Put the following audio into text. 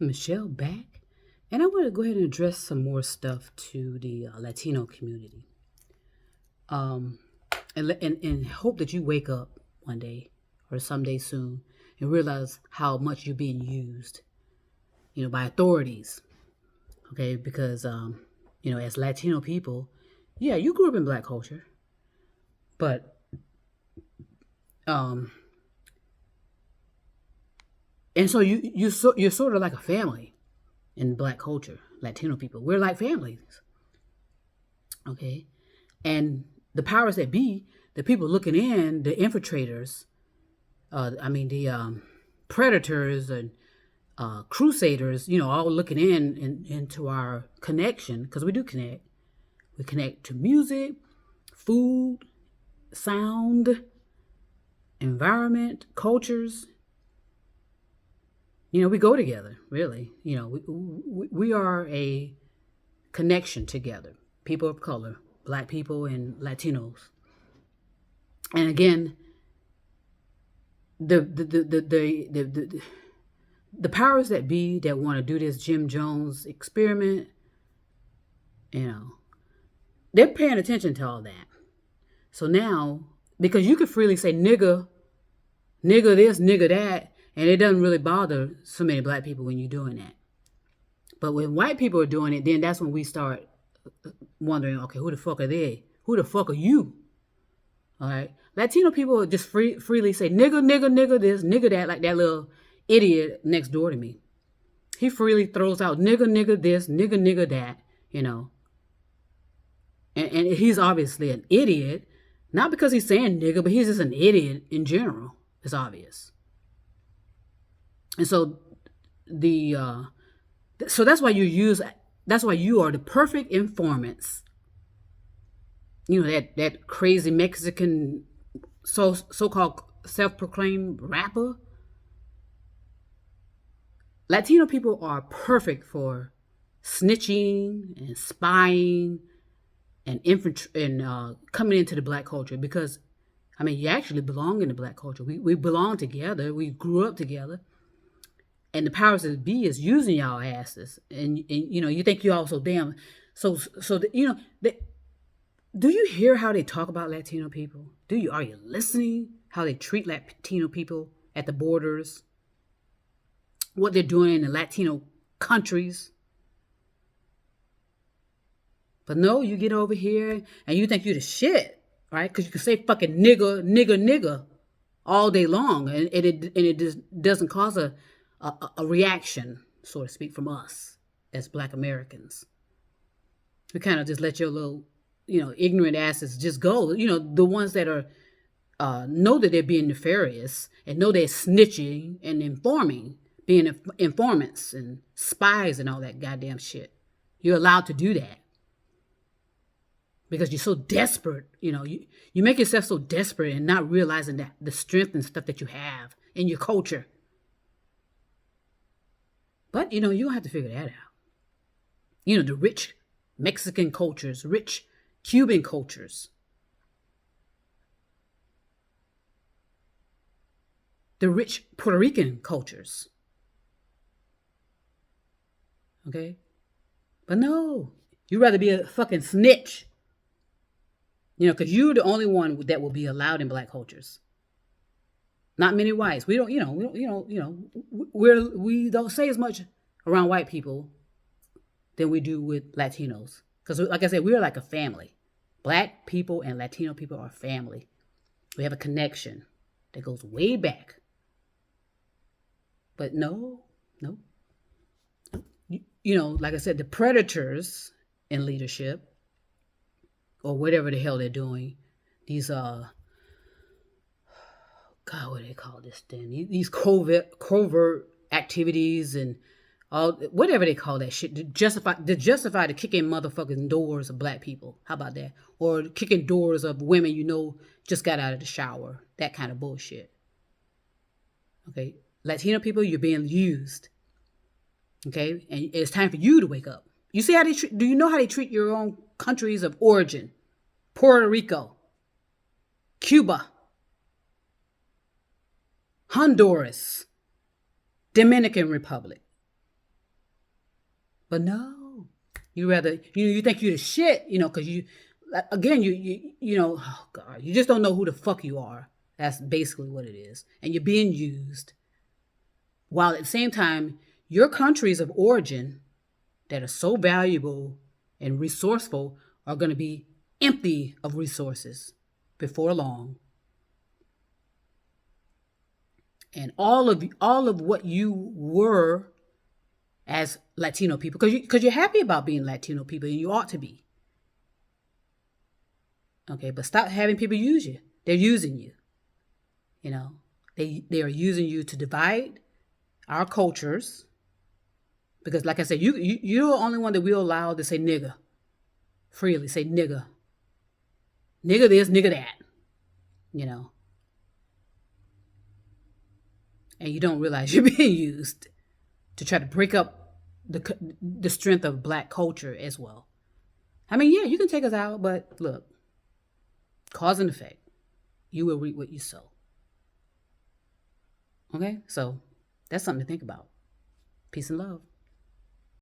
Michelle back, and I want to go ahead and address some more stuff to the Latino community. Um, and hope that you wake up one day or someday soon and realize how much you're being used, by authorities. Okay, because as Latino people, yeah, you grew up in Black culture, but um, and so you're sort of like a family in Black culture. Latino people, we're like families. Okay, and the powers that be, the people looking in, the infiltrators, the predators and crusaders, all looking into our connection, because we do connect. We connect to music, food, sound, environment, cultures. We go together, really. We are a connection together. People of color, Black people and Latinos. And again, the powers that be that want to do this Jim Jones experiment, they're paying attention to all that. So now, because you could freely say nigga this, nigga that, and it doesn't really bother so many Black people when you're doing that. But when white people are doing it, then that's when we start wondering, okay, who the fuck are they? Who the fuck are you? All right. Latino people just freely say nigga this, nigga that, like that little idiot next door to me. He freely throws out nigga this, nigga that, And he's obviously an idiot, not because he's saying nigga, but he's just an idiot in general. It's obvious. And so so that's why that's why you are the perfect informants. That crazy Mexican so-called self-proclaimed rapper. Latino people are perfect for snitching and spying and coming into the Black culture, because you actually belong in the Black culture. We belong together. We grew up together. And the powers that be is using y'all asses. And you think you all so damn. So do you hear how they talk about Latino people? Are you listening how they treat Latino people at the borders? What they're doing in the Latino countries? But no, you get over here and you think you're the shit, right? Because you can say fucking nigga all day long, and it just doesn't cause a reaction, so to speak, from us as Black Americans. We kind of just let your little, ignorant asses just go. The ones that are know that they're being nefarious and know they're snitching and being informants and spies and all that goddamn shit. You're allowed to do that because you're so desperate. You make yourself so desperate and not realizing that the strength and stuff that you have in your culture. But, you don't have to figure that out. The rich Mexican cultures, rich Cuban cultures, the rich Puerto Rican cultures. Okay? But no, you'd rather be a fucking snitch. Because you're the only one that will be allowed in Black cultures. Not many whites. We don't say as much around white people than we do with Latinos. Because, like I said, we're like a family. Black people and Latino people are family. We have a connection that goes way back. But no. Like I said, the predators in leadership, or whatever the hell they're doing, these what do they call this thing? These covert activities and all, whatever they call that shit, to justify the kicking motherfucking doors of Black people. How about that? Or kicking doors of women just got out of the shower. That kind of bullshit. Okay, Latino people, you're being used. Okay, and it's time for you to wake up. You see how do you know how they treat your own countries of origin? Puerto Rico, Cuba, Honduras, Dominican Republic. But no, you rather you think you the shit, because again oh God, you just don't know who the fuck you are. That's basically what it is, and you're being used. While at the same time, your countries of origin that are so valuable and resourceful are going to be empty of resources before long. And all of what you were as Latino people, because you're happy about being Latino people, and you ought to be. Okay, but stop having people use you. They're using you. They are using you to divide our cultures. Because, like I said, you're the only one that we'll allow to say nigga freely. Say nigga this, nigga that. And you don't realize you're being used to try to break up the strength of black culture as well. I mean, yeah, you can take us out, but look, cause and effect. You will reap what you sow. Okay, so that's something to think about. Peace and love.